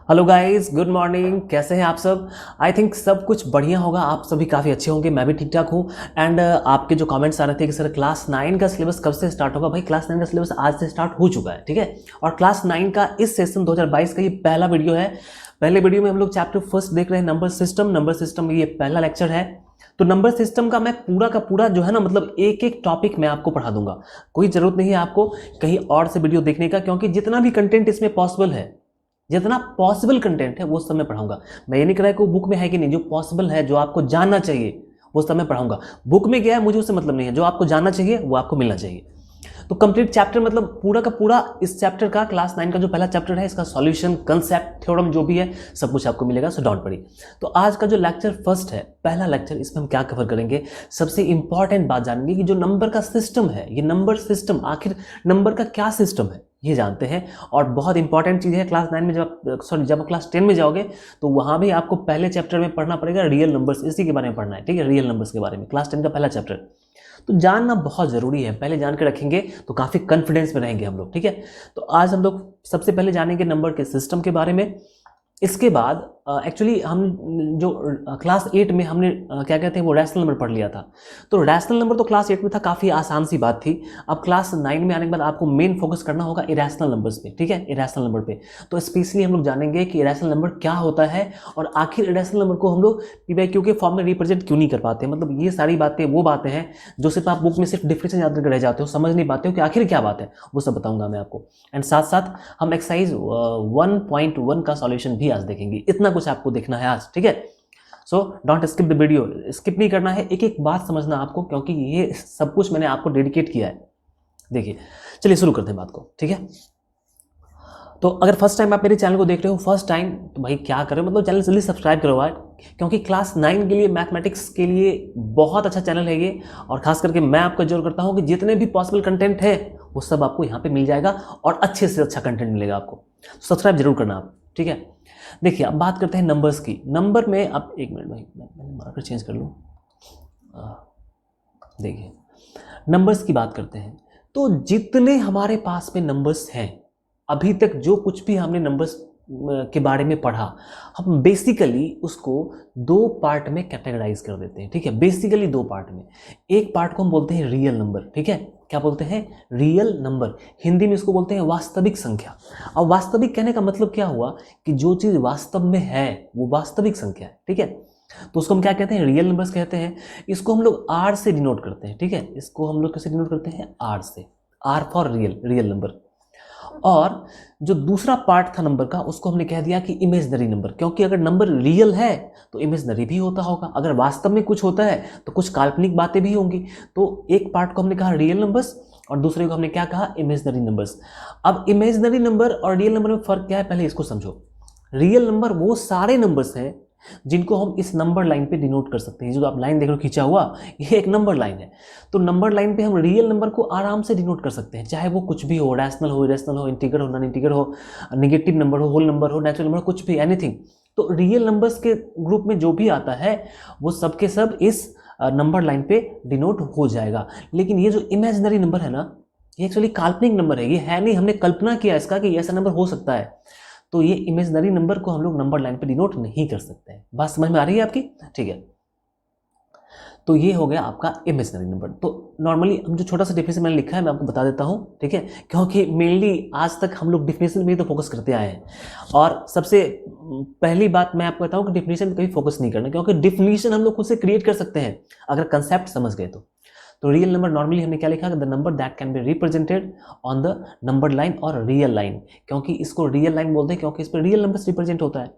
Hello guys, good morning. कैसे हैं आप सब? आई थिंक सब कुछ बढ़िया होगा, आप सभी काफ़ी अच्छे होंगे, मैं भी ठीक ठाक हूँ। एंड आपके जो कमेंट्स आ रहे थे कि सर क्लास 9 का सिलेबस कब से स्टार्ट होगा, भाई क्लास 9 का सिलेबस आज से स्टार्ट हो चुका है, ठीक है। और क्लास 9 का इस सेशन 2022 का ये पहला वीडियो है। पहले वीडियो में हम लोग चैप्टर फर्स्ट देख रहे हैं, नंबर सिस्टम ये पहला लेक्चर है। तो नंबर सिस्टम का मैं पूरा का पूरा जो है ना, मतलब एक एक टॉपिक मैं आपको पढ़ा दूंगा। कोई ज़रूरत नहीं है आपको कहीं और से वीडियो देखने का, क्योंकि जितना भी कंटेंट इसमें पॉसिबल है, जितना पॉसिबल कंटेंट है वो सब मैं पढ़ाऊंगा। मैं ये नहीं कह रहा कि वो बुक में है कि नहीं, जो पॉसिबल है, जो आपको जानना चाहिए वो सब मैं पढ़ाऊंगा। बुक में क्या है मुझे उससे मतलब नहीं है, जो आपको जानना चाहिए वो आपको मिलना चाहिए। तो कंप्लीट चैप्टर मतलब पूरा का पूरा इस चैप्टर का, क्लास 9 का जो पहला चैप्टर है, इसका सॉल्यूशन, कंसेप्ट, थ्योरम जो भी है सब कुछ आपको मिलेगा, सो डोंट वरी। तो आज का जो लेक्चर फर्स्ट है, पहला लेक्चर, इसमें हम क्या कवर करेंगे? सबसे इंपॉर्टेंट बात जानेंगे कि जो नंबर का सिस्टम है, ये नंबर सिस्टम, आखिर नंबर का क्या सिस्टम है ये जानते हैं। और बहुत इंपॉर्टेंट चीज़ है, क्लास 9 में जब आप क्लास 10 में जाओगे तो वहाँ भी आपको पहले चैप्टर में पढ़ना पड़ेगा रियल नंबर्स, इसी के बारे में पढ़ना है, ठीक है, रियल नंबर्स के बारे में, क्लास 10 का पहला चैप्टर। तो जानना बहुत ज़रूरी है, पहले जान के रखेंगे तो काफ़ी कॉन्फिडेंस में रहेंगे हम लोग, ठीक है। तो आज हम लोग सबसे पहले जानेंगे नंबर के सिस्टम के बारे में। इसके बाद एक्चुअली हम जो क्लास 8 में हमने क्या कहते हैं वो रैशनल नंबर पढ़ लिया था। तो रैशनल नंबर तो क्लास 8 में था, काफ़ी आसान सी बात थी। अब क्लास 9 में आने के बाद आपको मेन फोकस करना होगा इरेशनल नंबर्स पे, ठीक है, इरेशनल नंबर पे। तो स्पेशली हम लोग जानेंगे कि इरेशनल नंबर क्या होता है और आखिर इरेशनल नंबर को हम लोग PYQ के फॉर्म में रिप्रेजेंट क्यों नहीं कर पाते। मतलब ये सारी बातें वो बातें हैं जो सिर्फ आप बुक में सिर्फ डिफिनेशन याद करके रह जाते हो, समझ नहीं पाते हो कि आखिर क्या बात है, वो सब बताऊंगा मैं आपको। एंड साथ साथ हम एक्सरसाइज 1.1 का सॉल्यूशन भी आज देखेंगे। इतना कुछ आपको देखना है आज, ठीक है। So don't skip the video, skip नहीं करना है, एक एक बात समझना आपको, क्योंकि ये सब कुछ मैंने आपको डेडिकेट किया है। देखिए, चलिए शुरू करते हैं बात को, ठीक है। तो अगर फर्स्ट टाइम आप मेरे चैनल को देख रहे हो फर्स्ट टाइम, तो भाई क्या करें, मतलब चैनल जल्दी सब्सक्राइब करो यार, क्योंकि क्लास 9 के लिए, मैथमेटिक्स के लिए बहुत अच्छा चैनल है ये। और खास करके मैं आपका जोर करता हूँ कि जितने भी पॉसिबल कंटेंट है वो सब आपको यहाँ पे मिल जाएगा और अच्छे से अच्छा कंटेंट मिलेगा आपको। सब्सक्राइब जरूर करना आप, ठीक है। देखिए, अब बात करते हैं नंबर्स की। नंबर में आप एक मिनट भाई, मैंने मार्कर चेंज कर लूँ। देखिए, नंबर्स की बात करते हैं। तो जितने हमारे पास में नंबर्स हैं, अभी तक जो कुछ भी हमने नंबर्स के बारे में पढ़ा, हम बेसिकली उसको दो पार्ट में कैटेगराइज कर देते हैं, ठीक है। बेसिकली दो पार्ट में, एक पार्ट को हम बोलते हैं रियल नंबर, ठीक है। क्या बोलते हैं? Real number. हिंदी में इसको बोलते हैं वास्तविक संख्या। अब वास्तविक कहने का मतलब क्या हुआ कि जो चीज़ वास्तव में है वो वास्तविक संख्या है, ठीक है। तो उसको हम क्या कहते हैं? रियल नंबर्स कहते हैं। इसको हम लोग आर से डिनोट करते हैं, ठीक है। इसको हम लोग कैसे डिनोट करते हैं? आर से। R for real, real number. और जो दूसरा पार्ट था नंबर का, उसको हमने कह दिया कि इमेजनरी नंबर, क्योंकि अगर नंबर रियल है तो इमेजनरी भी होता होगा, अगर वास्तव में कुछ होता है तो कुछ काल्पनिक बातें भी होंगी। तो एक पार्ट को हमने कहा रियल नंबर्स और दूसरे को हमने क्या कहा? Imaginary numbers. अब इमेजनरी नंबर और रियल नंबर में फर्क क्या है, पहले इसको समझो। रियल नंबर वो सारे नंबर्स हैं जिनको हम इस नंबर लाइन पे डिनोट कर सकते हैं। जो आप लाइन देख रहे हो खींचा हुआ, ये एक नंबर लाइन है। तो नंबर लाइन पे हम रियल नंबर को आराम से डिनोट कर सकते हैं, चाहे वो कुछ भी हो, रैशनल हो, इरेशनल हो, इंटीगर हो, नॉन इंटीगर हो, नेगेटिव नंबर हो, होल नंबर हो, नेचुरल नंबर हो, कुछ भी, एनीथिंग। तो रियल नंबर्स के ग्रुप में जो भी आता है वो सब के सब इस नंबर लाइन पे डिनोट हो जाएगा। लेकिन ये जो इमेजिनरी नंबर है ना, ये एक्चुअली काल्पनिक नंबर है, ये है नहीं, हमने कल्पना किया इसका कि ऐसा नंबर हो सकता है। तो ये इमेजनरी नंबर को हम लोग नंबर लाइन पे डिनोट नहीं कर सकते हैं। बात समझ में आ रही है आपकी? ठीक है। तो ये हो गया आपका इमेजनरी नंबर। तो नॉर्मली हम जो छोटा सा डिफिनेशन मैंने लिखा है मैं आपको बता देता हूँ, ठीक है, क्योंकि मेनली आज तक हम लोग डिफिनेशन में ही तो फोकस करते आए हैं। और सबसे पहली बात मैं आपको बताऊँ कि डिफिनेशन पे कभी फोकस नहीं करना, क्योंकि डिफिनेशन हम लोग खुद से क्रिएट कर सकते हैं अगर कंसेप्ट समझ गए तो रियल नंबर नॉर्मली हमने क्या लिखा? The number that can be represented on the number line और रियल लाइन, क्योंकि इसको रियल लाइन बोलते हैं क्योंकि इस पर रियल नंबर्स रिप्रेजेंट होता है।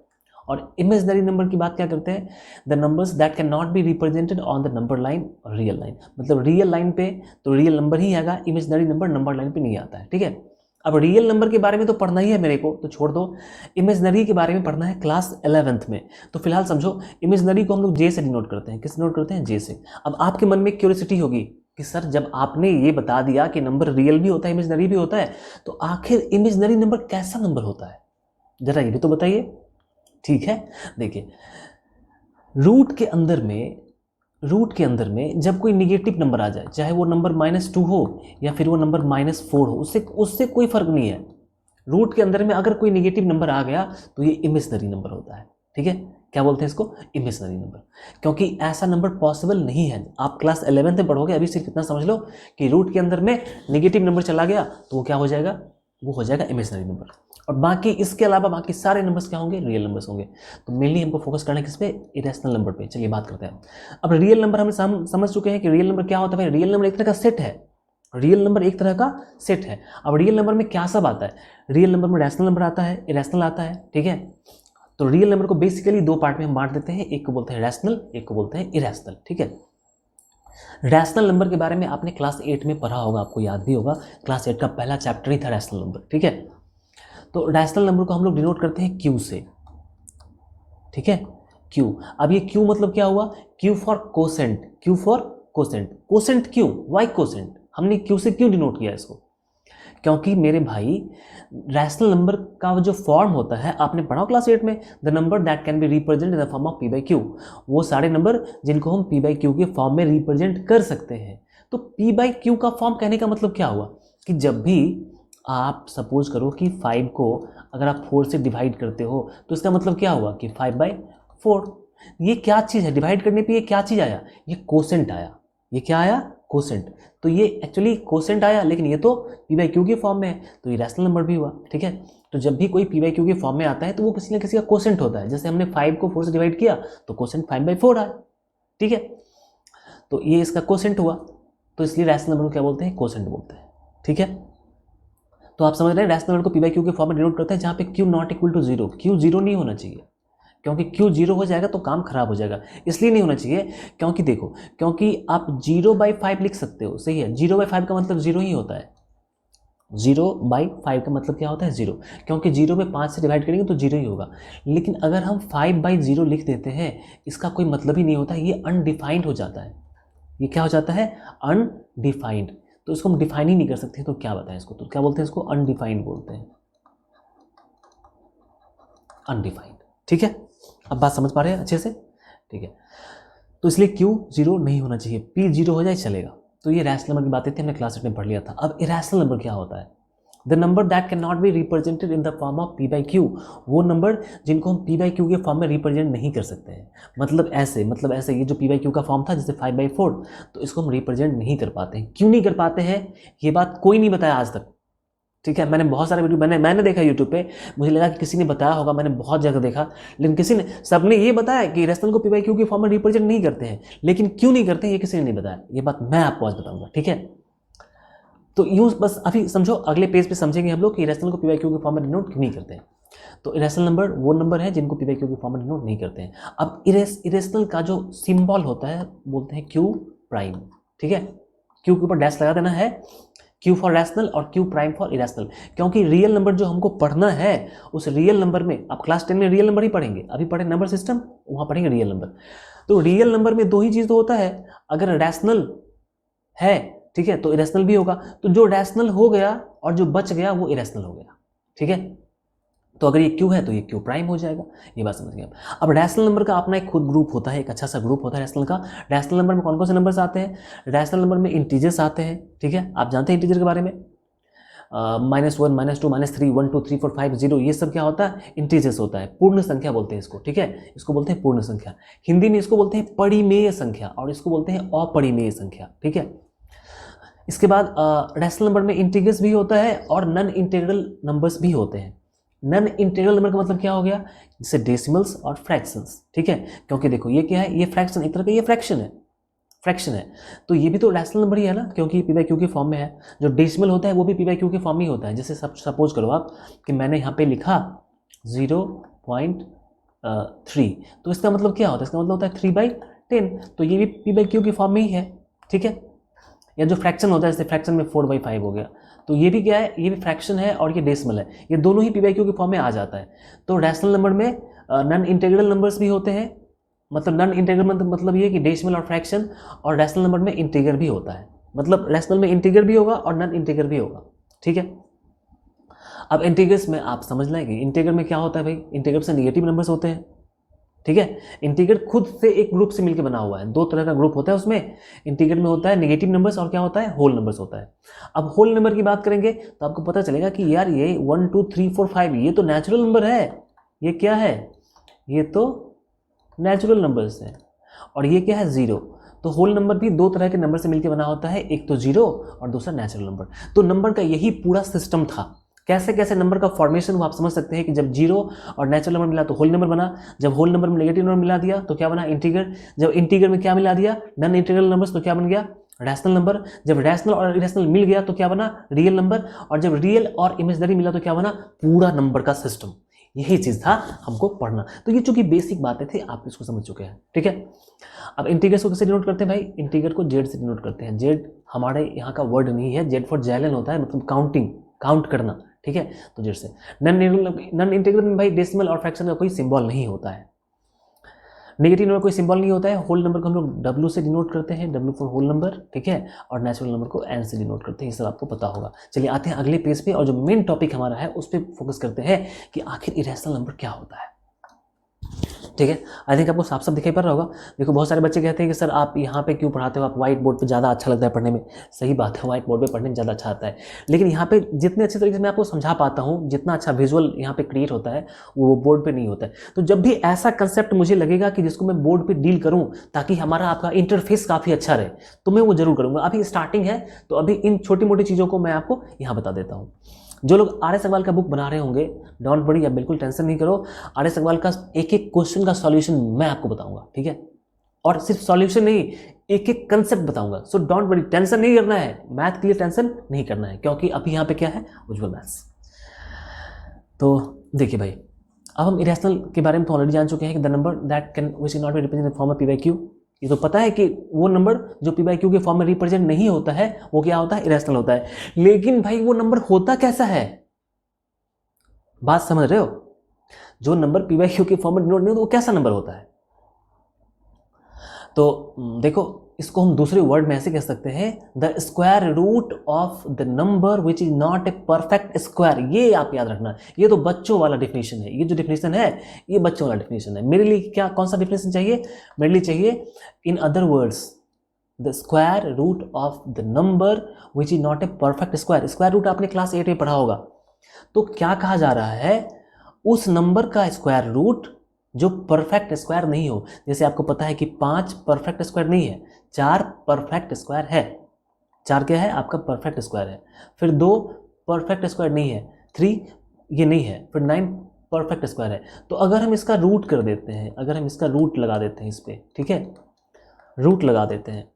और इमेजनरी नंबर की बात क्या करते हैं? The numbers that can not be represented on the number line और रियल लाइन। मतलब रियल लाइन पे तो रियल नंबर ही आएगा, इमेजनरी नंबर नंबर लाइन पे नहीं आता है, ठीक है। अब रियल नंबर के बारे में तो पढ़ना ही है मेरे को, तो छोड़ दो। इमेजनरी के बारे में पढ़ना है क्लास 11th में। तो फिलहाल समझो, इमेजनरी को हम लोग जे से डिनोट करते हैं। किस डिनोट करते हैं? जे से। अब आपके मन में क्यूरियोसिटी होगी कि सर जब आपने ये बता दिया कि नंबर रियल भी होता है, इमेजनरी भी होता है, तो आखिर इमेजनरी नंबर कैसा नंबर होता है, जरा ये भी तो बताइए। ठीक है, देखिए, रूट के अंदर में जब कोई निगेटिव नंबर आ जाए, चाहे वो नंबर -2 हो या फिर वो नंबर -4 हो, उससे कोई फर्क नहीं है। रूट के अंदर में अगर कोई नेगेटिव नंबर आ गया तो ये इमेजिनरी नंबर होता है, ठीक है। क्या बोलते हैं इसको? इमेजिनरी नंबर, क्योंकि ऐसा नंबर पॉसिबल नहीं है। आप क्लास 11th में पढ़ोगे, अभी सिर्फ इतना समझ लो कि रूट के अंदर में नेगेटिव नंबर चला गया तो वो क्या हो जाएगा? वो हो जाएगा इमेजिनरी नंबर। और बाकी इसके अलावा बाकी सारे नंबर्स क्या होंगे? रियल नंबर्स होंगे। तो मेनली हमको फोकस करना है किस पे? इरेशनल नंबर पे। चलिए बात करते हैं। अब रियल नंबर हम समझ चुके हैं कि रियल नंबर क्या होता है। रियल नंबर एक तरह का सेट है। रियल नंबर एक तरह का सेट है। अब रियल नंबर में क्या सब आता है? रियल नंबर में रैशनल नंबर आता है, इरेशनल आता है, ठीक है। तो रियल नंबर को बेसिकली दो पार्ट में हम बांट देते हैं, एक को बोलते हैं रैशनल, एक को बोलते हैं इरेशनल, ठीक है। रैशनल नंबर के बारे में आपने क्लास 8 में पढ़ा होगा, आपको याद भी होगा, क्लास 8 का पहला चैप्टर ही था रैशनल नंबर, ठीक है। तो रैशनल नंबर को हम लोग डिनोट करते हैं क्यू से, ठीक है, क्यू। अब ये क्यू मतलब क्या हुआ? Q for quotient, Q for quotient. Quotient क्यों? Why quotient? हमने क्यू से क्यों डिनोट किया इसको? क्योंकि मेरे भाई रैशनल नंबर का जो फॉर्म होता है, आपने पढ़ा क्लास 8 में, the number that can be represent in the form of P by Q. वो सारे नंबर जिनको हम पी बाई क्यू के फॉर्म में रिप्रेजेंट कर सकते हैं। तो पी बाई क्यू का फॉर्म कहने का मतलब क्या हुआ? कि जब भी आप सपोज करो कि 5 को अगर आप 4 से डिवाइड करते हो तो इसका मतलब क्या हुआ? कि 5/4। ये क्या चीज़ है? डिवाइड करने पे ये क्या चीज़ आया? ये कोसेंट आया। ये क्या आया? कोसेंट। तो ये एक्चुअली कोसेंट आया, लेकिन ये तो पी बाई क्यू के फॉर्म में है, तो ये रैशनल नंबर भी हुआ, ठीक है। तो जब भी कोई पी बाई क्यू के फॉर्म में आता है तो वो किसी न किसी का कोसेंट होता है। जैसे हमने 5 को 4 से डिवाइड किया तो कोसेंट 5/4 आया, ठीक है। तो ये इसका कोसेंट हुआ, तो इसलिए रैशनल नंबर को क्या बोलते हैं? कोसेंट बोलते हैं, ठीक है। तो आप समझ रहे हैं, रैशनल नंबर को पी बाई क्यू के फॉर्म में डिनोट करते हैं जहाँ पे Q not equal to 0। Q 0 नहीं होना चाहिए, क्योंकि क्यू 0 हो जाएगा तो काम खराब हो जाएगा। इसलिए नहीं होना चाहिए क्योंकि देखो, क्योंकि आप 0/5 लिख सकते हो, सही है। 0/5 का मतलब 0 ही होता है। 0/5 का मतलब क्या होता है? 0, क्योंकि 0 में 5 से डिवाइड करेंगे तो 0 ही होगा। लेकिन अगर हम 5/0 लिख देते हैं, इसका कोई मतलब ही नहीं होता, ये अनडिफाइंड हो जाता है। ये क्या हो जाता है? अनडिफाइंड। तो इसको हम डिफाइन ही नहीं कर सकते, तो क्या बताएं इसको? तो क्या बोलते हैं इसको? अनडिफाइंड बोलते हैं, अनडिफाइंड, ठीक है। अब बात समझ पा रहे हैं अच्छे से? ठीक है। तो इसलिए क्यू 0 नहीं होना चाहिए, पी 0 हो जाए चलेगा। तो ये रैशनल नंबर की बातें थी, हमने क्लास 8 में पढ़ लिया था। अब इरेशनल नंबर क्या होता है? The number that can not be represented in the form of P by Q. वो नंबर जिनको हम पी बाई क्यू के फॉर्म में रिप्रेजेंट नहीं कर सकते हैं। मतलब ऐसे ये जो पी बाई क्यू का फॉर्म था जैसे 5/4, तो इसको हम रिप्रेजेंट नहीं कर पाते हैं। क्यों नहीं कर पाते हैं? ये बात कोई नहीं बताया आज तक, ठीक है। मैंने बहुत सारे वीडियो मैंने देखा यूट्यूब पे, मुझे लगा कि किसी ने बताया होगा, मैंने बहुत जगह देखा, लेकिन किसी ने, सबने ये बताया कि रैशनल को पी बाई क्यू के फॉर्म में रिप्रेजेंट नहीं करते हैं, लेकिन क्यों नहीं करते हैं ये किसी ने नहीं बताया। ये बात मैं आपको आज बताऊंगा, ठीक है। तो यूँ बस अभी समझो, अगले पेज पे समझेंगे हम लोग कि रैशनल को पी बाई क्यू के फॉर्म में डिनोट क्यों नहीं करते हैं। तो इरेशनल नंबर वो नंबर है जिनको पी बाई क्यू के फॉर्म में डिनोट नहीं करते हैं। अब इरेशनल का जो सिंबल होता है बोलते हैं क्यू प्राइम, ठीक है। क्यू के ऊपर डैश लगा देना है, क्यू फॉर रैशनल और क्यू प्राइम फॉर इरेशनल। क्योंकि रियल नंबर जो हमको पढ़ना है, उस रियल नंबर में, आप क्लास 10 में रियल नंबर ही पढ़ेंगे, अभी पढ़े नंबर सिस्टम, वहाँ पढ़ेंगे रियल नंबर। तो रियल नंबर में दो ही चीज़ तो होता है, अगर रैशनल है, ठीक है, तो इरेशनल भी होगा। तो जो रैशनल हो गया और जो बच गया वो इरेशनल हो गया, ठीक है। तो अगर ये क्यू है तो ये क्यू प्राइम हो जाएगा। ये बात समझ गए आप। अब रैशनल नंबर का अपना एक खुद ग्रुप होता है, एक अच्छा सा ग्रुप होता है रैशनल का। रैशनल नंबर में कौन कौन से नंबर्स आते हैं? रैशनल नंबर में इंटीजर्स आते हैं, ठीक है। आप जानते हैं इंटीजर के बारे में, -1 -2 -3 1 2 3 4 5 0, ये सब क्या होता है? इंटीजर्स होता है, पूर्ण संख्या बोलते हैं इसको, ठीक है। इसको बोलते हैं पूर्ण संख्या। हिंदी में इसको बोलते हैं परिमेय संख्या और इसको बोलते हैं अपरिमेय संख्या, ठीक है। इसके बाद रैशनल नंबर में इंटीग्रल्स भी होता है और नॉन इंटीग्रल नंबर्स भी होते हैं। नॉन इंटीग्रल नंबर का मतलब क्या हो गया? जैसे डेसिमल्स और फ्रैक्शंस, ठीक है। क्योंकि देखो ये क्या है? ये फ्रैक्शन, एक तरह का ये फ्रैक्शन है। तो ये भी तो रैशनल नंबर ही है ना, क्योंकि पी बाई क्यू के फॉर्म में है। जो डेसिमल होता है वो भी पी बाई क्यू के फॉर्म में ही होता है। जैसे सपोज करो आप कि मैंने यहाँ पे लिखा 0.3, तो इसका मतलब क्या होता है? इसका मतलब होता है 3/10। तो ये भी पी बाई क्यू के फॉर्म में ही है, ठीक है। या जो फ्रैक्शन होता है, जैसे फ्रैक्शन में 4/5 हो गया, तो ये भी क्या है? ये भी फ्रैक्शन है और ये डेसिमल है। ये दोनों ही पी बाई क्यू के फॉर्म में आ जाता है। तो रैशनल नंबर में नॉन इंटीग्रल नंबर्स भी होते हैं। मतलब नॉन इंटीग्रल मतलब ये कि डेसिमल और फ्रैक्शन, और रैशनल नंबर में इंटीग्रल भी होता है। मतलब रैशनल में इंटीग्रल भी होगा और नॉन इंटीग्रल भी होगा, ठीक है। अब इंटीग्रल्स में आप समझ लेंगे, इंटीग्रल में क्या होता है भाई? इंटीग्रल से नेगेटिव नंबर्स होते हैं, ठीक है। इंटीग्रल खुद से एक ग्रुप से मिलकर बना हुआ है, दो तरह का ग्रुप होता है उसमें। इंटीग्रल में होता है नेगेटिव नंबर्स और क्या होता है, होल नंबर्स होता है। अब होल नंबर की बात करेंगे तो आपको पता चलेगा कि यार ये 1 2 3 4 5 ये तो नेचुरल नंबर है। ये क्या है, ये तो नेचुरल नंबर्स है। और ये क्या है, जीरो। तो होल नंबर भी दो तरह के नंबर से मिलकर बना होता है, एक तो जीरो और दूसरा नेचुरल नंबर। तो नंबर का यही पूरा सिस्टम था। कैसे कैसे नंबर का फॉर्मेशन वो आप समझ सकते हैं कि जब जीरो और नेचुरल नंबर मिला तो होल नंबर बना, जब होल नंबर में नेगेटिव नंबर मिला दिया तो क्या बना, इंटीग्रल, जब इंटीग्रल में क्या मिला दिया, नॉन इंटीग्रल नंबर्स, तो क्या बन गया, रैशनल नंबर, जब रैशनल और इरेशनल मिल गया तो क्या बना, रियल नंबर, और जब रियल और इमेजिनरी मिला तो क्या बना, पूरा नंबर का सिस्टम। यही चीज था हमको पढ़ना। तो ये चूंकि बेसिक बातें थी आप इसको समझ चुके हैं, ठीक है। अब इंटीग्रल को कैसे डिनोट करते हैं भाई, इंटीग्रल को जेड से डिनोट करते हैं। जेड हमारे यहाँ का वर्ड नहीं है, जेड फॉर जैलन होता है, मतलब काउंटिंग, काउंट करना, ठीक है। तो जेड से। नॉन इंटीग्रल में भाई डेसिमल और फ्रैक्शन का कोई सिंबल नहीं होता है, नेगेटिव नंबर कोई सिंबल नहीं होता है। होल नंबर को हम लोग डब्ल्यू से डिनोट करते हैं, डब्ल्यू फॉर होल नंबर, ठीक है। और नेचुरल नंबर को एन से डिनोट करते हैं, ये सब आपको पता होगा। चलिए आते हैं अगले पेज पे और जो मेन टॉपिक हमारा है उस पर फोकस करते हैं कि आखिर इरेशनल नंबर क्या होता है, ठीक है। आई थिंक आपको साफ साफ दिखाई पड़ रहा होगा। देखो बहुत सारे बच्चे कहते हैं कि सर आप यहाँ पे क्यों पढ़ाते हो, आप व्हाइट बोर्ड पे ज़्यादा अच्छा लगता है पढ़ने में। सही बात है, व्हाइट बोर्ड पे पढ़ने में ज़्यादा अच्छा आता है, लेकिन यहाँ पे जितने अच्छे तरीके से मैं आपको समझा पाता हूँ, जितना अच्छा विजुअल यहाँ पे क्रिएट होता है वो बोर्ड पे नहीं होता है। तो जब भी ऐसा कंसेप्ट मुझे लगेगा कि जिसको मैं बोर्ड पर डील करूँ ताकि हमारा आपका इंटरफेस काफ़ी अच्छा रहे, तो मैं वो जरूर करूँगा। अभी स्टार्टिंग है तो अभी इन छोटी मोटी चीज़ों को मैं आपको यहाँ बता देता हूँ। जो लोग आर एस अग्रवाल का बुक बना रहे होंगे, डोंट वरी, आप बिल्कुल टेंशन नहीं करो। आर एस अग्रवाल का एक एक क्वेश्चन का सॉल्यूशन मैं आपको बताऊंगा, ठीक है। और सिर्फ सॉल्यूशन नहीं, एक एक कंसेप्ट बताऊंगा। सो डोंट वरी, टेंशन नहीं करना है, मैथ के लिए टेंशन नहीं करना है, क्योंकि अभी यहाँ पे क्या है, उज्ज्वल मैथ्स। तो देखिए भाई, अब हम इरेशनल के बारे में तो ऑलरेडी जान चुके हैं कि the number that can which not be represented in form of P by Q. ये तो पता है कि वो नंबर जो पी बाई क्यू के फॉर्म में रिप्रेजेंट नहीं होता है वो क्या होता है, इरेशनल होता है। लेकिन भाई वो नंबर होता कैसा है, बात समझ रहे हो। जो नंबर पी बाई क्यू के फॉर्म में डिनोट नहीं होता वो कैसा नंबर होता है। तो देखो इसको हम दूसरे वर्ड में ऐसे कह सकते हैं, the square root of the number which is not a perfect square. ये आप याद रखना, ये तो बच्चों वाला डिफिनेशन है। ये जो डिफिनेशन है ये बच्चों वाला डिफिनेशन है। मेरे लिए क्या, कौन सा डिफिनेशन चाहिए, मेरे लिए चाहिए in other words the square root of the number which is not a perfect square. Square root आपने क्लास 8 में पढ़ा होगा। तो क्या कहा जा रहा है, उस नंबर का स्क्वायर रूट जो परफेक्ट स्क्वायर नहीं हो। जैसे आपको पता है कि 5 परफेक्ट स्क्वायर नहीं है, 4 परफेक्ट स्क्वायर है। 4 क्या है, आपका परफेक्ट स्क्वायर है। फिर 2 परफेक्ट स्क्वायर नहीं है, 3 ये नहीं है, फिर 9 परफेक्ट स्क्वायर है। तो अगर हम इसका रूट कर देते हैं, अगर हम इसका रूट लगा देते हैं इस पर, ठीक है, रूट लगा देते हैं,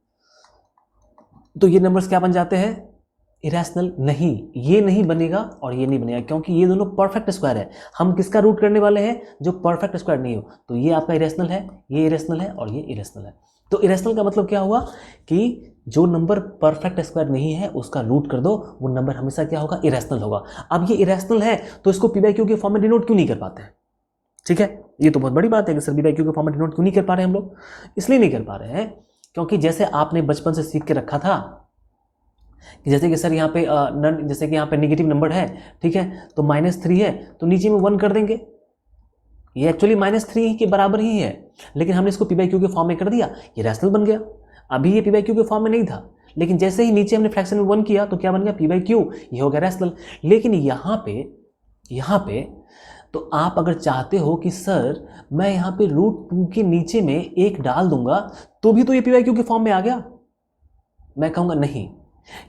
तो ये नंबर्स क्या बन जाते हैं, इरेशनल नहीं। ये नहीं बनेगा और ये नहीं बनेगा, क्योंकि ये दोनों परफेक्ट स्क्वायर है। हम किसका रूट करने वाले हैं, जो परफेक्ट स्क्वायर नहीं हो। तो ये आपका इरेशनल है, ये इरेशनल है और ये इरेशनल है। तो इरेशनल का मतलब क्या हुआ कि जो नंबर परफेक्ट स्क्वायर नहीं है उसका रूट कर दो, वो नंबर हमेशा क्या होगा, इरेशनल होगा। अब ये इरेशनल है तो इसको पी बाई क्यू के फॉर्म में डिनोट क्यों नहीं कर पाते हैं, ठीक है। ये तो बहुत बड़ी बात है कि सर पी बाई क्यू के फॉर्म में डिनोट क्यों नहीं कर पा रहे हैं हम लोग। इसलिए नहीं कर पा रहे हैं क्योंकि जैसे आपने बचपन से सीख के रखा था कि जैसे कि सर यहाँ पे जैसे कि यहाँ पे नेगेटिव नंबर है, ठीक है, तो -3 है तो नीचे में 1 कर देंगे। ये एक्चुअली -3 के बराबर ही है, लेकिन हमने इसको पी बाई क्यू के फॉर्म में कर दिया, ये रैशनल बन गया। अभी ये पी बाई क्यू के फॉर्म में नहीं था, लेकिन जैसे ही नीचे हमने फ्रैक्शन में 1 किया तो क्या बन गया, पी बाई क्यू, ये हो गया रैशनल। लेकिन यहाँ पे तो आप अगर चाहते हो कि सर मैं यहाँ पे √2 के नीचे में 1 डाल दूंगा तो भी तो ये पी बाई क्यू के फॉर्म में आ गया, मैं कहूँगा नहीं,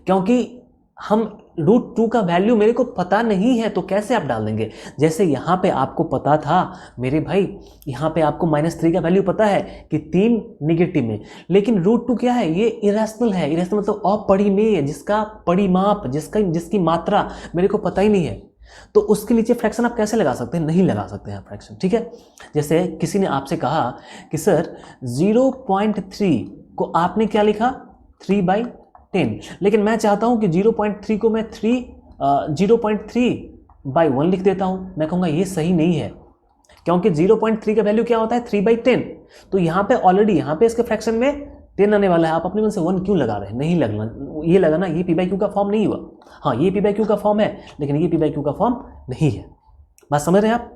क्योंकि हम √2 का वैल्यू मेरे को पता नहीं है, तो कैसे आप डाल देंगे। जैसे यहाँ पे आपको पता था मेरे भाई, यहाँ पे आपको -3 का वैल्यू पता है कि 3 निगेटिव में, लेकिन √2 क्या है, ये इरेशनल है। इरेशनल मतलब अपरिमेय, जिसका परिमाप, जिसकी मात्रा मेरे को पता ही नहीं है। तो उसके नीचे फ्रैक्शन आप कैसे लगा सकते हैं, नहीं लगा सकते हैं फ्रैक्शन, ठीक है। जैसे किसी ने आपसे कहा कि सर 0.3 को आपने क्या लिखा, 3/10, लेकिन मैं चाहता हूं कि 0.3 को मैं 0.3/1 लिख देता हूं। मैं कहूंगा ये सही नहीं है, क्योंकि 0.3 का वैल्यू क्या होता है, 3/10। तो यहाँ पे ऑलरेडी यहाँ पे इसके फ्रैक्शन में 10 आने वाला है, आप अपने मन से 1 क्यों लगा रहे हैं, नहीं लगना, ये लगाना, ये पी बाई क्यू का फॉर्म नहीं हुआ। हाँ ये पी बाई क्यू का फॉर्म है, लेकिन ये पी बाई क्यू का फॉर्म नहीं है। बात समझ रहे हैं आप।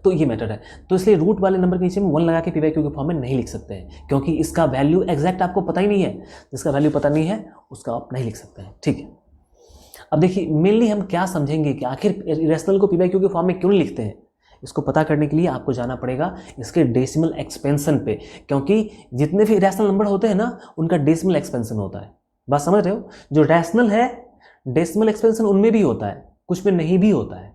तो ये मैटर है। तो इसलिए रूट वाले नंबर के नीचे में 1 लगा के पी बाई क्यू के फॉर्म में नहीं लिख सकते हैं, क्योंकि इसका वैल्यू एग्जैक्ट आपको पता ही नहीं है। जिसका वैल्यू पता नहीं है उसका आप नहीं लिख सकते हैं, ठीक है। अब देखिए मेनली हम क्या समझेंगे कि आखिर इरेशनल को पी बाई क्यू के फॉर्म में क्यों नहीं लिखते हैं। इसको पता करने के लिए आपको जाना पड़ेगा इसके डेसिमल एक्सपेंशन पे, क्योंकि जितने भी रैशनल नंबर होते हैं ना उनका डेसिमल एक्सपेंशन होता है। बात समझ रहे हो? जो रैशनल है डेसिमल एक्सपेंशन उनमें भी होता है, कुछ में नहीं भी होता है,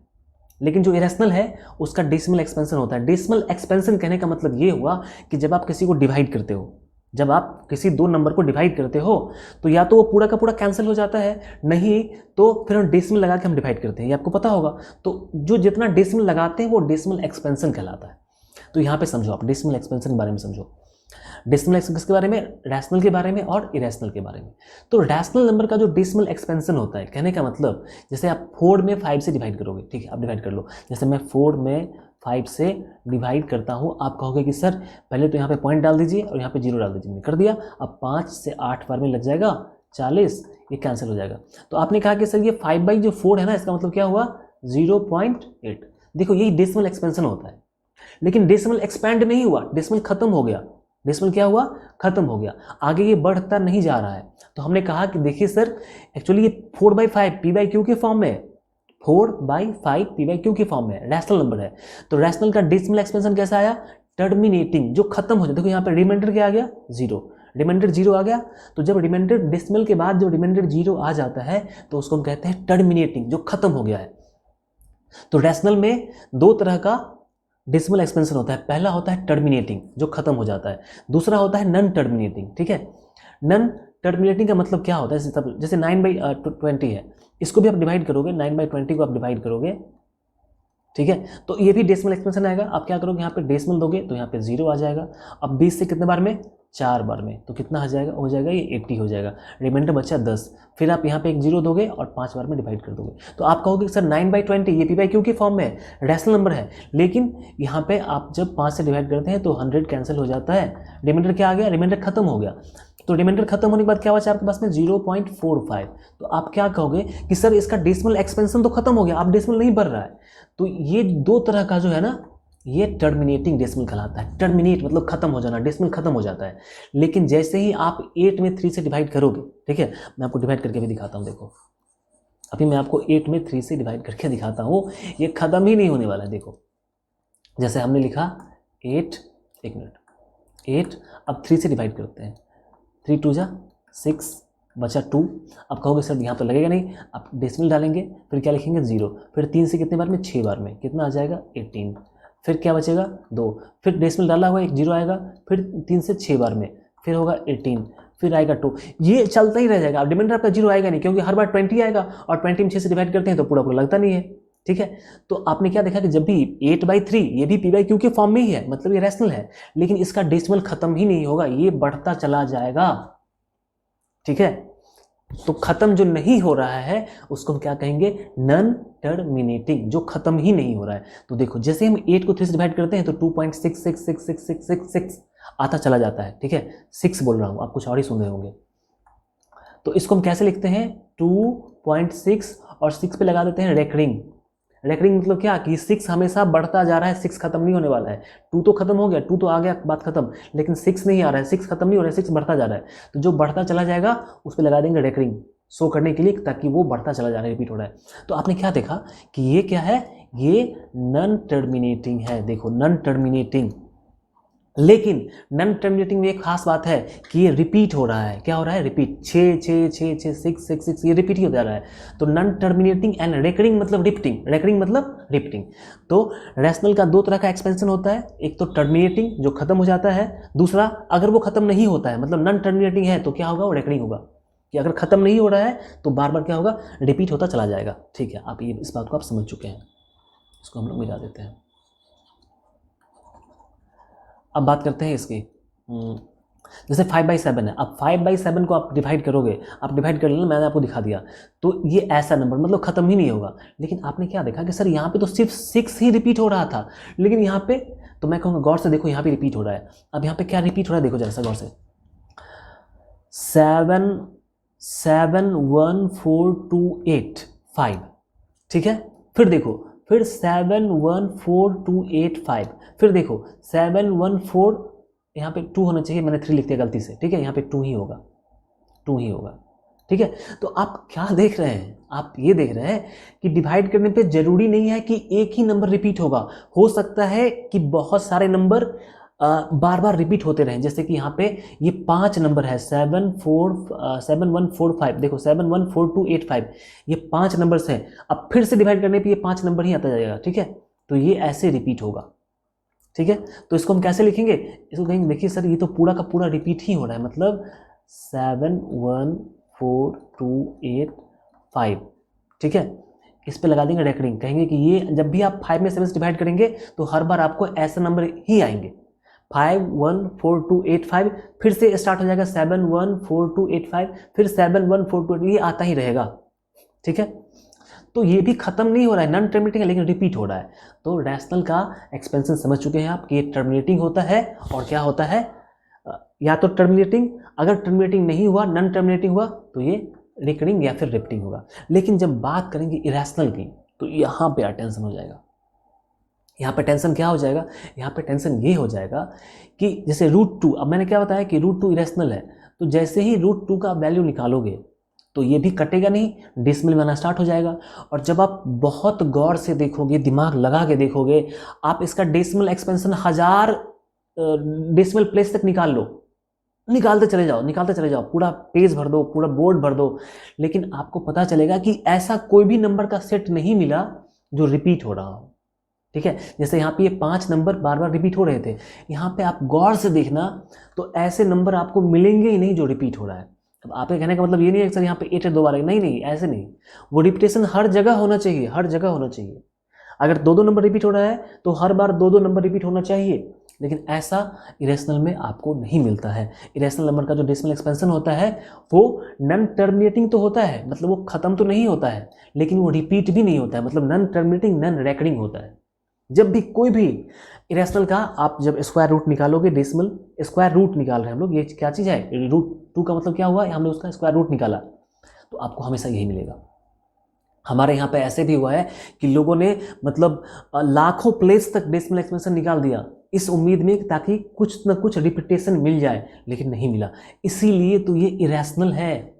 लेकिन जो इरेशनल है उसका डेसिमल एक्सपेंशन होता है। डेसिमल एक्सपेंशन कहने का मतलब ये हुआ कि जब आप किसी को डिवाइड करते हो, जब आप किसी दो नंबर को डिवाइड करते हो तो या तो वो पूरा का पूरा कैंसिल हो जाता है, नहीं तो फिर हम डेसिमल लगा के हम डिवाइड करते हैं, ये आपको पता होगा। तो जो जितना डेसिमल लगाते हैं वो डेसिमल एक्सपेंशन कहलाता है। तो यहाँ पे समझो आप डेसिमल एक्सपेंशन के बारे में समझो। डेसिमल एक्सपेंशन के बारे में, रैशनल के बारे में और इरेशनल के बारे में। तो रैशनल नंबर का जो डेसिमल एक्सपेंशन होता है, कहने का मतलब जैसे आप 4 में 5 से डिवाइड करोगे, ठीक है, आप डिवाइड कर लो। जैसे मैं 4 में 5 से डिवाइड करता हूँ, आप कहोगे कि सर पहले तो यहाँ पे पॉइंट डाल दीजिए और यहाँ पे 0 डाल दीजिए। मैंने कर दिया। अब 5 से 8 बार में लग जाएगा 40, ये कैंसिल हो जाएगा। तो आपने कहा कि सर ये 5/4 है ना, इसका मतलब क्या हुआ 0.8। देखो यही डेसिमल एक्सपेंशन होता है, लेकिन डेसिमल एक्सपैंड नहीं हुआ, डेसिमल खत्म हो गया। डेसिमल क्या हुआ? खत्म हो गया, आगे ये बढ़ता नहीं जा रहा है। तो हमने कहा कि देखिए सर एक्चुअली ये 4/5 पी बाई क्यू के फॉर्म में, 4/5 पी बाई क्यू के फॉर्म में रैशनल नंबर है। तो रैशनल का डेसिमल एक्सपेंशन कैसा आया? टर्मिनेटिंग, जो खत्म हो जाए। देखो यहाँ पे रिमाइंडर क्या आ गया? 0, रिमाइंडर 0 आ गया। तो जब रिमाइंडर डेसिमल के बाद जब रिमाइंडर 0 आ जाता है तो उसको हम कहते हैं टर्मिनेटिंग, जो खत्म हो गया है। तो रैशनल में दो तरह का डेसिमल एक्सपेंशन होता है। पहला होता है टर्मिनेटिंग, जो खत्म हो जाता है। दूसरा होता है नन टर्मिनेटिंग, ठीक है। नन टर्मिनेटिंग का मतलब क्या होता है? जैसे 9/20 है, इसको भी आप डिवाइड करोगे, 9/20 को आप डिवाइड करोगे, ठीक है, तो ये भी डेसिमल एक्सपेंशन आएगा। आप क्या करोगे, यहाँ पे डेसिमल दोगे तो यहाँ पे 0 आ जाएगा। अब 20 से कितने बार में? 4 बार में, तो कितना आ जाएगा? हो जाएगा ये 80 हो जाएगा। रिमाइंडर बचा 10। फिर आप यहाँ पे एक 0 दोगे और 5 बार में डिवाइड कर दोगे। तो आप कहोगे सर 9/20 ये पी बाई क्यू के फॉर्म में रैशनल नंबर है, लेकिन यहाँ पे आप जब 5 से डिवाइड करते हैं तो 100 कैंसिल हो जाता है। रिमाइंडर क्या आ गया? रिमाइंडर खत्म हो गया। तो रिमाइंडर खत्म होने के बाद क्या बचा आपके पास में? 0.45। तो आप क्या कहोगे कि सर इसका डेसिमल एक्सपेंशन तो खत्म हो गया, अब डेसिमल नहीं बढ़ रहा है। तो ये दो तरह का जो है ना, ये टर्मिनेटिंग डेसिमल कहलाता है। टर्मिनेट मतलब खत्म हो जाना, डेसिमल खत्म हो जाता है। लेकिन जैसे ही आप 8 में 3 से डिवाइड करोगे, ठीक है, मैं आपको डिवाइड करके भी दिखाता हूँ। देखो अभी मैं आपको 8 में 3 से डिवाइड करके दिखाता हूँ, ये खत्म ही नहीं होने वाला है। देखो जैसे हमने लिखा 8, एक मिनट, 8, अब 3 से डिवाइड करते हैं। 3 2 जा 6, बचा 2। अब कहोगे सर यहाँ तो लगेगा नहीं, आप डेसिमल डालेंगे, फिर क्या लिखेंगे 0, फिर 3 से कितने बार में? 6 बार में, कितना आ जाएगा? 18। फिर क्या बचेगा? 2, फिर डेसिमल डाला हुआ एक 0 आएगा, फिर 3 से 6 बार में, फिर होगा 18, फिर आएगा 2। ये चलता ही रह जाएगा। अब रिमाइंडर आपका 0 आएगा नहीं, क्योंकि हर बार 20 आएगा और 20 में 6 से डिवाइड करते हैं तो पूरा पूरा लगता नहीं है, ठीक है। तो आपने क्या देखा कि जब भी 8/3 ये भी पी बाई क्यू के फॉर्म में ही है, मतलब ये रैशनल है, लेकिन इसका डेसिमल खत्म ही नहीं होगा, ये बढ़ता चला जाएगा, ठीक है। तो खत्म जो नहीं हो रहा है उसको हम क्या कहेंगे? नन टर्मिनेटिंग, जो खत्म ही नहीं हो रहा है। तो देखो जैसे हम 8 को 3 से डिवाइड करते हैं तो 2.666666 आता चला जाता है, ठीक है। 6 बोल रहा हूं, आप कुछ और ही सुन रहे होंगे। तो इसको हम कैसे लिखते हैं? 2.6 और 6 पे लगा देते हैं रेकरिंग। रेकरिंग मतलब क्या कि 6 हमेशा बढ़ता जा रहा है, 6 खत्म नहीं होने वाला है। 2 तो खत्म हो गया, 2 तो आ गया, बात खत्म, लेकिन 6 नहीं आ रहा है, 6 खत्म नहीं हो रहा है, 6 बढ़ता जा रहा है। तो जो बढ़ता चला जाएगा उस पर लगा देंगे रेकरिंग, शो करने के लिए, ताकि वो बढ़ता चला जा रहा है, रिपीट हो रहा है। तो आपने क्या देखा कि ये क्या है? ये नन टर्मिनेटिंग है। देखो नन टर्मिनेटिंग, लेकिन नन टर्मिनेटिंग में एक खास बात है कि ये रिपीट हो रहा है। क्या हो रहा है? रिपीट, 6 6 6 6 6 6 6, ये रिपीट ही होता जा रहा है। तो नन टर्मिनेटिंग एंड रेकरिंग मतलब रिपीटिंग, रेकरिंग मतलब रिपीटिंग। तो रैशनल का दो तरह का एक्सपेंशन होता है, एक तो टर्मिनेटिंग जो खत्म हो जाता है, दूसरा अगर वो खत्म नहीं होता है, मतलब नन टर्मिनेटिंग है, तो क्या होगा? वो रेकरिंग होगा, कि अगर खत्म नहीं हो रहा है तो बार बार क्या होगा? रिपीट होता चला जाएगा, ठीक है। आप ये इस बात को आप समझ चुके हैं, इसको हम लोग मिला देते हैं। अब बात करते हैं इसकी, जैसे 5/7 है। अब 5/7 को आप डिवाइड करोगे, आप डिवाइड कर लेना, मैंने आपको दिखा दिया। तो ये ऐसा नंबर मतलब खत्म ही नहीं होगा। लेकिन आपने क्या देखा कि सर यहाँ पे तो सिर्फ 6 ही रिपीट हो रहा था, लेकिन यहाँ पे तो मैं कहूँगा गौर से देखो, यहाँ पे रिपीट हो रहा है। अब यहाँ पे क्या रिपीट हो रहा है? देखो जरा सा गौर से, 7 7 1 4 2 8 5, ठीक है। फिर देखो फिर 714285, फिर देखो 714, यहाँ पे 2 होना चाहिए, मैंने 3 लिख दिया गलती से, ठीक है, यहाँ पे 2 ही होगा, 2 ही होगा, ठीक है। तो आप क्या देख रहे हैं, आप ये देख रहे हैं कि डिवाइड करने पे जरूरी नहीं है कि एक ही नंबर रिपीट होगा, हो सकता है कि बहुत सारे नंबर बार बार रिपीट होते रहें। जैसे कि यहाँ पे ये 5 नंबर है, 7145, देखो 714285, ये 5 नंबर्स हैं। अब फिर से डिवाइड करने पे ये 5 नंबर ही आता जाएगा, ठीक है। तो ये ऐसे रिपीट होगा, ठीक है। तो इसको हम कैसे लिखेंगे, इसको कहेंगे, देखिए सर ये तो पूरा का पूरा रिपीट ही हो रहा है, मतलब 714285, ठीक है। इस पे लगा देंगे रेकरिंग, कहेंगे कि ये जब भी आप 5 में 7 से डिवाइड करेंगे तो हर बार आपको ऐसे नंबर ही आएंगे, 514285, फिर से स्टार्ट हो जाएगा 714285, फिर 7142, ये आता ही रहेगा, ठीक है। तो ये भी खत्म नहीं हो रहा है, नॉन टर्मिनेटिंग है लेकिन रिपीट हो रहा है। तो रैशनल का एक्सपेंशन समझ चुके हैं आप कि ये टर्मिनेटिंग होता है और क्या होता है, या तो टर्मिनेटिंग, अगर टर्मिनेटिंग नहीं हुआ, नॉन टर्मिनेटिंग हुआ तो ये रिकरिंग या फिर रिपीटिंग होगा। लेकिन जब बात करेंगे इरेशनल की तो यहाँ पे टेंशन हो जाएगा। यहाँ पे टेंशन क्या हो जाएगा, यहाँ पे टेंशन ये हो जाएगा कि जैसे √2, अब मैंने क्या बताया कि √2 इरेशनल है, तो जैसे ही √2 का वैल्यू निकालोगे तो ये भी कटेगा नहीं, डेसिमल में आना स्टार्ट हो जाएगा। और जब आप बहुत गौर से देखोगे, दिमाग लगा के देखोगे, आप इसका डेसिमल एक्सपेंशन 1000 डेसिमल प्लेस तक निकाल लो, निकालते चले जाओ, निकालते चले जाओ, पूरा पेज भर दो, पूरा बोर्ड भर दो, लेकिन आपको पता चलेगा कि ऐसा कोई भी नंबर का सेट नहीं मिला जो रिपीट हो रहा हो, ठीक है। जैसे यहाँ पे ये 5 नंबर बार बार रिपीट हो रहे थे, यहाँ पे आप गौर से देखना तो ऐसे नंबर आपको मिलेंगे ही नहीं जो रिपीट हो रहा है। अब आपके कहने का मतलब ये नहीं है कि सर यहाँ पे 8 है 2 बार, नहीं नहीं, ऐसे नहीं, वो रिपीटेशन हर जगह होना चाहिए, हर जगह होना चाहिए। अगर 2-2 नंबर रिपीट हो रहा है तो हर बार 2-2 नंबर रिपीट होना चाहिए, लेकिन ऐसा इरेशनल में आपको नहीं मिलता है। इरेशनल नंबर का जो डेसिमल एक्सपेंशन होता है वो नॉन टर्मिनेटिंग तो होता है, मतलब वो खत्म तो नहीं होता है, लेकिन वो रिपीट भी नहीं होता है, मतलब नॉन टर्मिनेटिंग नॉन रेकरिंग होता है। जब भी कोई भी इरेशनल का आप जब स्क्वायर रूट निकालोगे, डेसिमल स्क्वायर रूट निकाल रहे हैं हम लोग, ये क्या चीज़ है, √2 का मतलब क्या हुआ, हमने उसका स्क्वायर रूट निकाला, तो आपको हमेशा यही मिलेगा। हमारे यहाँ पे ऐसे भी हुआ है कि लोगों ने मतलब लाखों प्लेस तक डेसिमल एक्सपेंशन निकाल दिया इस उम्मीद में ताकि कुछ ना कुछ रिपीटेशन मिल जाए, लेकिन नहीं मिला, इसीलिए तो ये इरेशनल है,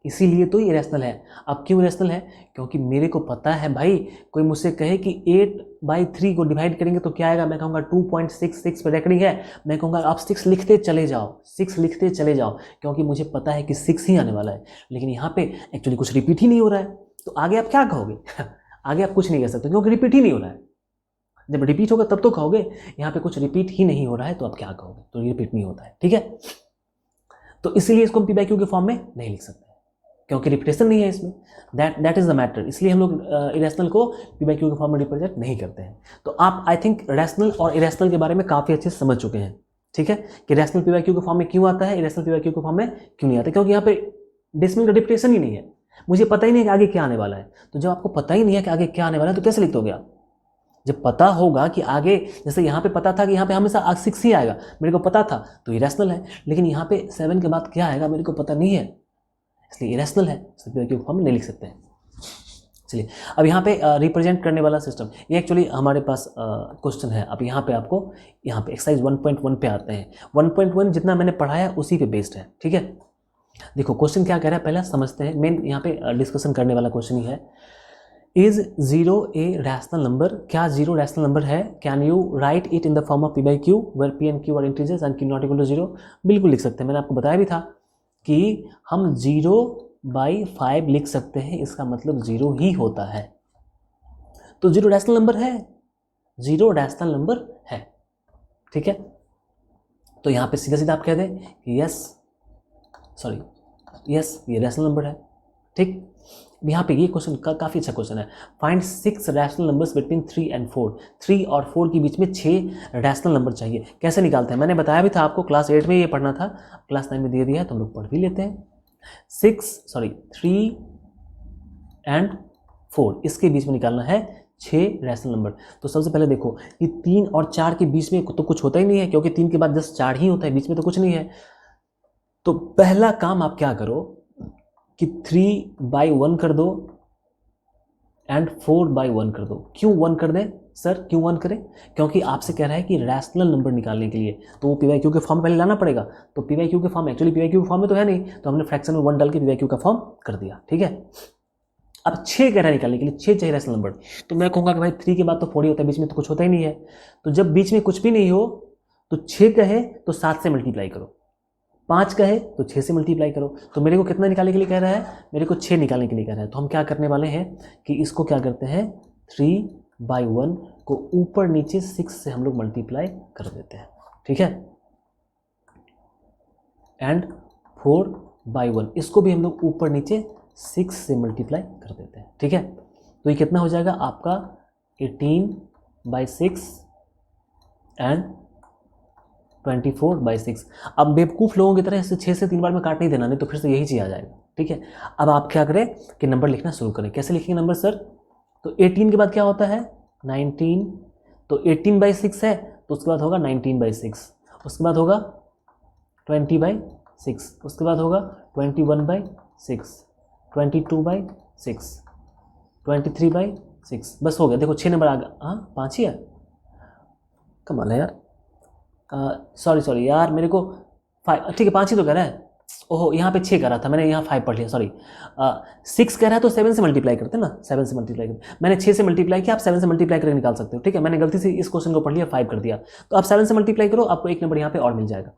इसीलिए तो ये इरेशनल है। अब क्यों इरेशनल है, क्योंकि मेरे को पता है भाई, कोई मुझसे कहे कि 8/3 को डिवाइड करेंगे तो क्या आएगा, मैं कहूँगा 2.66 पे रेकरिंग है, मैं कहूँगा आप 6 लिखते चले जाओ, 6 लिखते चले जाओ, क्योंकि मुझे पता है कि 6 ही आने वाला है। लेकिन यहाँ पे एक्चुअली कुछ रिपीट ही नहीं हो रहा है, तो आगे आप क्या कहोगे आगे आप कुछ नहीं कह सकते क्योंकि रिपीट ही नहीं हो रहा है। जब रिपीट होगा तब तो कहोगे, यहाँ पे कुछ रिपीट ही नहीं हो रहा है तो आप क्या कहोगे, तो रिपीट नहीं होता है, ठीक है। तो इसीलिए इसको हम p/q के फॉर्म में नहीं लिख सकते क्योंकि रिपीटेशन नहीं है इसमें, दैट इज द मैटर। इसलिए हम लोग इरेशनल को p/q के फॉर्म में रिप्रेजेंट नहीं करते हैं। तो आप आई थिंक रैशनल और इरेशनल के बारे में काफ़ी अच्छे से समझ चुके हैं, ठीक है, कि रैशनल p/q के फॉर्म में क्यों आता है, इरेशनल p/q के फॉर्म में क्यों नहीं आता, क्योंकि यहाँ पे डेसिमल का रिपीटेशन ही नहीं है, मुझे पता ही नहीं है कि आगे क्या आने वाला है। तो जब आपको पता ही नहीं है कि आगे क्या आने वाला है तो कैसे लिख दोगे आप, जब पता होगा कि आगे, जैसे यहाँ पे पता था कि यहाँ पे हमेशा 6 ही आएगा, मेरे को पता था तो इरेशनल है, लेकिन यहाँ पे 7 के बाद क्या आएगा मेरे को पता नहीं है, इसलिए इरेशनल है, p/q फॉर्म में नहीं लिख सकते हैं। चलिए अब यहाँ पे रिप्रेजेंट करने वाला सिस्टम, ये एक्चुअली हमारे पास क्वेश्चन है। अब यहाँ पे आपको यहाँ पे एक्सरसाइज 1.1 पे आते हैं। 1.1 जितना मैंने पढ़ाया उसी पे बेस्ड है, ठीक है। देखो क्वेश्चन क्या कह रहा है, पहले समझते हैं। मेन यहाँ पे डिस्कशन करने वाला क्वेश्चन ही है, इज 0 ए रैशनल नंबर, क्या 0 रैशनल नंबर है, can you write it in the form of p/q where p and q are integers and q not equal to 0। बिल्कुल लिख सकते हैं, मैंने आपको बताया भी था कि हम 0/5 लिख सकते हैं, इसका मतलब 0 ही होता है। तो 0 रैशनल नंबर है, 0 रैशनल नंबर है, ठीक है। तो यहाँ पे सीधा सीधा आप कह दें कि यस ये रैशनल नंबर है, ठीक। यहाँ पे ये क्वेश्चन काफ़ी अच्छा क्वेश्चन है, find 6 rational numbers between 3 and 4, 3 और 4 के बीच में 6 रैशनल नंबर चाहिए। कैसे निकालते हैं, मैंने बताया भी था आपको, क्लास 8 में ये पढ़ना था, क्लास 9 में दे दिया है तो हम लोग पढ़ भी लेते हैं। 3 and 4 इसके बीच में निकालना है 6 रैशनल नंबर। तो सबसे पहले देखो कि 3 और 4 के बीच में तो कुछ होता ही नहीं है, क्योंकि 3 के बाद जस्ट 4 ही होता है, बीच में तो कुछ नहीं है। तो पहला काम आप क्या करो कि 3/1 कर दो एंड 4/1 कर दो। क्यों 1 कर दें सर, क्यों 1 करें? क्योंकि आपसे कह रहा है कि रैशनल नंबर निकालने के लिए तो वो PYQ के फॉर्म पहले लाना पड़ेगा। तो PYQ के फॉर्म, एक्चुअली PYQ के फॉर्म में तो है नहीं, तो हमने फ्रैक्शन में 1 डाल के PYQ का फॉर्म कर दिया, ठीक है। अब 6 कह रहा है निकालने के लिए, 6 चाहिए रैशनल नंबर। तो मैं कहूँगा कि भाई 3 के बाद तो 4 ही होता है, बीच में तो कुछ होता ही नहीं है। तो जब बीच में कुछ भी नहीं हो तो 6 कहे तो 7 से मल्टीप्लाई करो, 5 कहे तो 6 से मल्टीप्लाई करो। तो मेरे को कितना निकालने के लिए कह रहा है? मेरे को 6 निकालने के लिए कह रहा है। तो हम क्या करने वाले हैं कि इसको क्या करते हैं, 3/1 को ऊपर नीचे 6 से हम लोग मल्टीप्लाई कर देते हैं, ठीक है। एंड 4/1 इसको भी हम लोग ऊपर नीचे 6 से मल्टीप्लाई कर देते हैं, ठीक है। तो ये कितना हो जाएगा आपका 18/6 एंड 24/6। अब बेवकूफ़ लोगों की तरह इसे 6 से 3 बार में काट नहीं देना, नहीं तो फिर से यही चीज़ आ जाएगा, ठीक है। अब आप क्या करें कि नंबर लिखना शुरू करें। कैसे लिखेंगे नंबर सर? तो 18 के बाद क्या होता है 19, तो 18/6 है तो उसके बाद होगा 19/6, उसके बाद होगा 20/6, उसके बाद होगा 21/6, 22/6, 23/6। बस हो गया। देखो 6 नंबर आ गया। हाँ 5 ही है, कमाल है यार। सॉरी यार, मेरे को 5, ठीक है 5 ही तो कह रहा है। ओहो यहाँ पे 6 कह रहा था मैंने, यहाँ 5 पढ़ लिया, सॉरी। 6 कह रहा है तो 7 से मल्टीप्लाई करते हैं ना, 7 से मल्टीप्लाई करते। मैंने 6 से मल्टीप्लाई किया, आप 7 से मल्टीप्लाई करके निकाल सकते हो, ठीक है। मैंने गलती से इस क्वेश्चन को पढ़ लिया, 5 कर दिया। तो आप 7 से मल्टीप्लाई करो, आपको एक नंबर यहाँ पे और मिल जाएगा।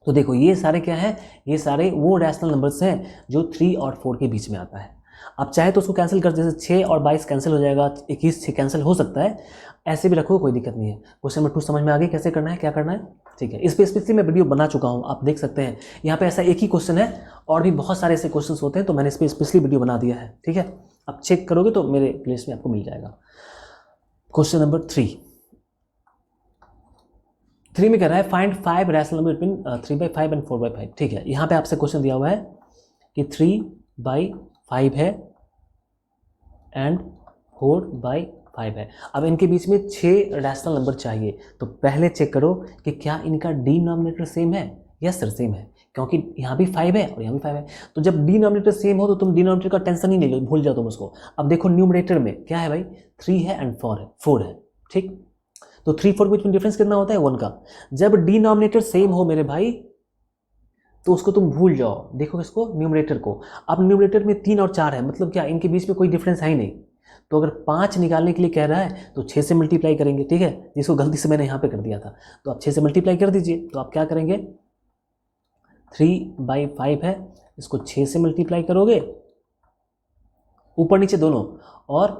तो देखो ये सारे क्या है, ये सारे वो रैशनल नंबर्स हैं जो 3 और 4 के बीच में आता है। आप चाहे तो उसको कैंसिल कर, जैसे 6 और 22 कैंसिल हो जाएगा, 21 6 कैंसिल हो सकता है, ऐसे भी रखो कोई दिक्कत नहीं है। क्वेश्चन नंबर 2 समझ में आ गई कैसे करना है, क्या करना है, ठीक है। इस पर स्पेशली मैं वीडियो बना चुका हूँ, आप देख सकते हैं। यहाँ पे ऐसा एक ही क्वेश्चन है और भी बहुत सारे ऐसे क्वेश्चन होते हैं, तो मैंने इस पर स्पेशली वीडियो बना दिया है, ठीक है। आप चेक करोगे तो मेरे प्लेलिस्ट में आपको मिल जाएगा। क्वेश्चन नंबर 3 में कह रहा है find 5 rational number between 3/5 and 4/5, ठीक है। यहाँ पे आपसे क्वेश्चन दिया हुआ है कि 3/5 है एंड 4/5 है। अब इनके बीच में 6 रैशनल नंबर चाहिए। तो पहले चेक करो कि क्या इनका डिनोमिनेटर सेम है। यस सर सेम है, क्योंकि यहाँ भी 5 है और यहाँ भी 5 है। तो जब डिनोमिनेटर सेम हो तो तुम डिनोमिनेटर का टेंशन ही नहीं लो, भूल जाओ तुम उसको। अब देखो न्यूमरेटर में क्या है भाई, 3 है एंड 4 है, ठीक। तो 3 4 के बीच में डिफरेंस कितना होता है 1 का। जब डिनोमिनेटर सेम हो मेरे भाई तो उसको तुम भूल जाओ। देखो इसको, न्यूमरेटर को। अब न्यूमरेटर में 3 और 4 है, मतलब क्या इनके बीच में कोई डिफरेंस है ही नहीं। तो अगर 5 निकालने के लिए कह रहा है तो 6 से मल्टीप्लाई करेंगे, ठीक है, जिसको गलती से मैंने यहाँ पे कर दिया था। तो आप 6 से मल्टीप्लाई कर दीजिए। तो आप क्या करेंगे, 3/5 है, इसको 6 से मल्टीप्लाई करोगे ऊपर नीचे दोनों, और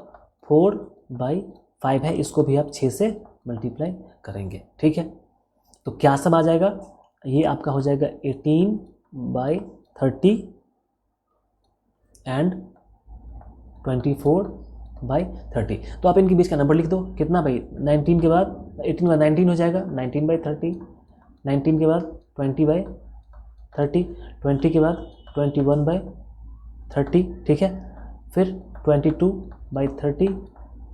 4/5 है, इसको भी आप 6 से मल्टीप्लाई करेंगे, ठीक है। तो क्या सब आ जाएगा, ये आपका हो जाएगा 18/30 एंड 24/30। तो आप इनके बीच का नंबर लिख दो, कितना भाई, 19 के बाद 18 के बाद 19 हो जाएगा, 19/30, 19 के बाद 20/30, 20 के बाद 21/30, ठीक है। फिर 22/30,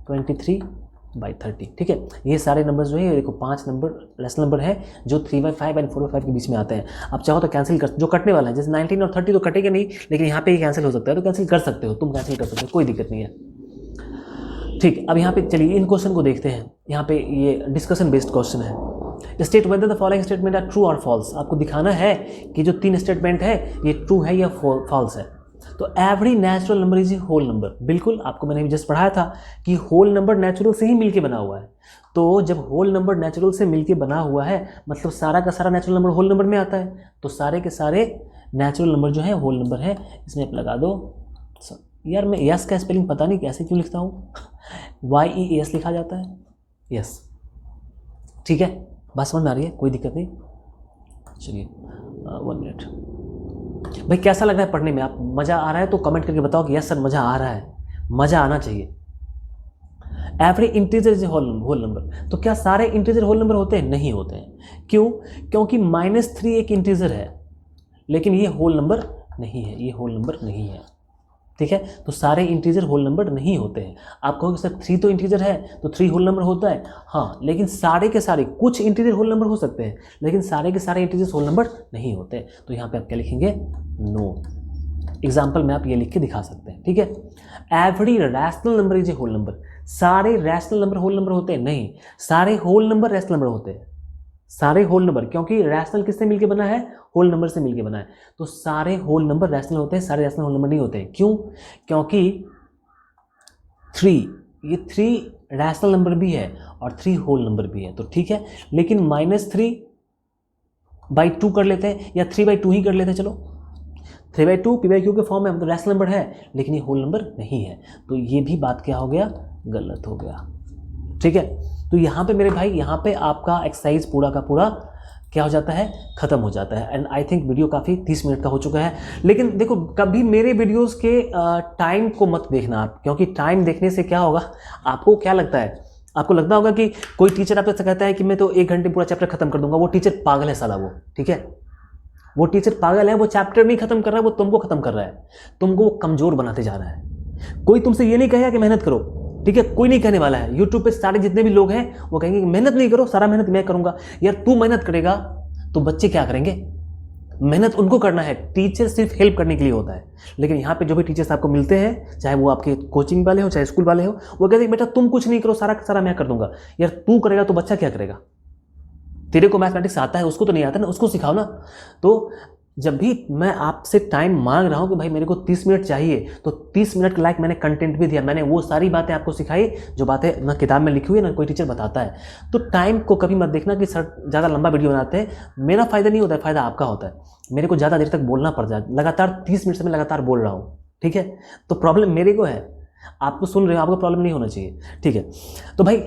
23/30, ठीक है। ये सारे नंबर्स जो है, देखो 5 नंबर रैशनल नंबर है जो 3/5 एंड 4/5 के बीच में आते हैं। आप चाहो तो कैंसिल कर, जो कटने वाला है, जैसे 19 और 30 तो कटेगा नहीं, लेकिन यहाँ पे ही कैंसिल हो सकता है, तो कैंसिल कर सकते हो, तुम कैंसिल कर सकते हो, कोई दिक्कत नहीं है, ठीक। अब यहाँ पे चलिए इन क्वेश्चन को देखते हैं। यहाँ पे ये डिस्कशन बेस्ड क्वेश्चन है। State whether the following statement are true और फॉल्स। आपको दिखाना है कि जो 3 स्टेटमेंट है ये ट्रू है या फॉल्स है। तो every natural number is a whole number. बिल्कुल, आपको मैंने जस्ट पढ़ाया था कि होल नंबर नेचुरल से ही मिलके बना हुआ है। तो जब होल नंबर नेचुरल से मिलके बना हुआ है, मतलब सारा का सारा नेचुरल नंबर होल नंबर में आता है। तो सारे के सारे नेचुरल नंबर जो है होल नंबर है। इसमें आप लगा दो, यार मैं यस का स्पेलिंग पता नहीं कैसे क्यों लिखता हूँ, YES लिखा जाता है, यस, ठीक है। बात समझ में आ रही है, कोई दिक्कत नहीं। चलिए 1 मिनट भाई, कैसा लग रहा है पढ़ने में, आप मज़ा आ रहा है तो कमेंट करके बताओ कि यस सर मज़ा आ रहा है, मज़ा आना चाहिए। Every integer is a whole number. तो क्या सारे इंटीजर होल नंबर होते हैं? नहीं होते हैं। क्यों? क्योंकि -3 एक इंटीजर है, लेकिन ये होल नंबर नहीं है, ये होल नंबर नहीं है, ठीक है। तो सारे इंटीजर होल नंबर नहीं होते हैं। आप कहोगे सर 3 तो इंटीजर है तो 3 होल नंबर होता है, हाँ, लेकिन सारे के सारे, कुछ इंटीजर होल नंबर हो सकते हैं, लेकिन सारे के सारे इंटीजर होल नंबर नहीं होते। तो यहाँ पे आप क्या लिखेंगे, नो, एग्जाम्पल में आप ये लिख के दिखा सकते हैं, ठीक है। Every rational number is a whole number. सारे रैशनल नंबर होल नंबर होते हैं? नहीं, सारे होल नंबर रैशनल नंबर होते हैं। सारे होल नंबर, क्योंकि रैशनल किससे मिलके बना है? होल नंबर से मिलके बना है। तो सारे होल नंबर रैशनल होते हैं, सारे रैशनल होल नंबर नहीं होते हैं। क्यों? क्योंकि 3, ये 3 रैशनल नंबर भी है और 3 होल नंबर भी है, तो ठीक है। लेकिन -3/2 कर लेते हैं या 3/2 ही कर लेते हैं। चलो 3/2 p/q के फॉर्म में, मतलब रैशनल नंबर है लेकिन ये होल नंबर नहीं है, तो ये भी बात क्या हो गया? गलत हो गया, ठीक है। तो यहाँ पे मेरे भाई, यहाँ पे आपका एक्सरसाइज पूरा का पूरा क्या हो जाता है? खत्म हो जाता है। एंड आई थिंक वीडियो काफ़ी 30 मिनट का हो चुका है। लेकिन देखो, कभी मेरे वीडियोस के टाइम को मत देखना आप, क्योंकि टाइम देखने से क्या होगा, आपको क्या लगता है? आपको लगता होगा कि कोई टीचर आपसे कहता है कि मैं तो 1 घंटे पूरा चैप्टर खत्म कर दूंगा। वो टीचर पागल है साला, वो, ठीक है। वो टीचर पागल है, वो चैप्टर नहीं खत्म कर रहा है, वो तुमको खत्म कर रहा है, तुमको वो कमजोर बनाते जा रहा है। कोई तुमसे ये नहीं कहेगा कि मेहनत करो, ठीक है, कोई नहीं कहने वाला है। यूट्यूब पे सारे जितने भी लोग हैं वो कहेंगे कि मेहनत नहीं करो, सारा मेहनत मैं करूंगा। यार तू मेहनत करेगा तो बच्चे क्या करेंगे? मेहनत उनको करना है, टीचर सिर्फ हेल्प करने के लिए होता है। लेकिन यहाँ पे जो भी टीचर्स आपको मिलते हैं, चाहे वो आपके कोचिंग वाले हो चाहे स्कूल वाले हो, वो कहते हैं बेटा तुम कुछ नहीं करो, सारा सारा मैं कर दूंगा। यार तू करेगा तो बच्चा क्या करेगा? तेरे को मैथमेटिक्स आता है, उसको तो नहीं आता ना, उसको सिखाओ ना। तो जब भी मैं आपसे टाइम मांग रहा हूं कि भाई मेरे को 30 मिनट चाहिए, तो 30 मिनट के लायक मैंने कंटेंट भी दिया, मैंने वो सारी बातें आपको सिखाई जो बातें ना किताब में लिखी हुई है ना कोई टीचर बताता है। तो टाइम को कभी मत देखना कि सर ज़्यादा लंबा वीडियो बनाते हैं, मेरा फ़ायदा नहीं होता है, फ़ायदा आपका होता है। मेरे को ज़्यादा देर तक बोलना पड़ जाए, लगातार 30 मिनट से मैं लगातार बोल रहा हूँ, ठीक है। तो प्रॉब्लम मेरे को है, आपको सुन रहे हो, आपको प्रॉब्लम नहीं होना चाहिए, ठीक है। तो भाई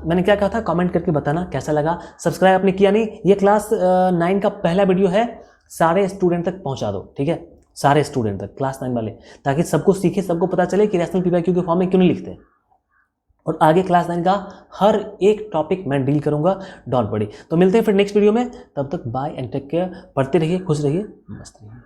मैंने क्या कहा था, कमेंट करके बताना कैसा लगा। सब्सक्राइब आपने किया नहीं, ये क्लास 9 का पहला वीडियो है, सारे स्टूडेंट तक पहुंचा दो, ठीक है, सारे स्टूडेंट तक, क्लास 9 वाले, ताकि सबको सीखे, सबको पता चले कि रैशनल p/q के फॉर्म में क्यों नहीं लिखते। और आगे क्लास 9 का हर एक टॉपिक मैं डील करूंगा, डोंट वरी। तो मिलते हैं फिर नेक्स्ट वीडियो में, तब तक बाय एंड टेक केयर। पढ़ते रहिए, खुश रहिए, मस्त रहिए।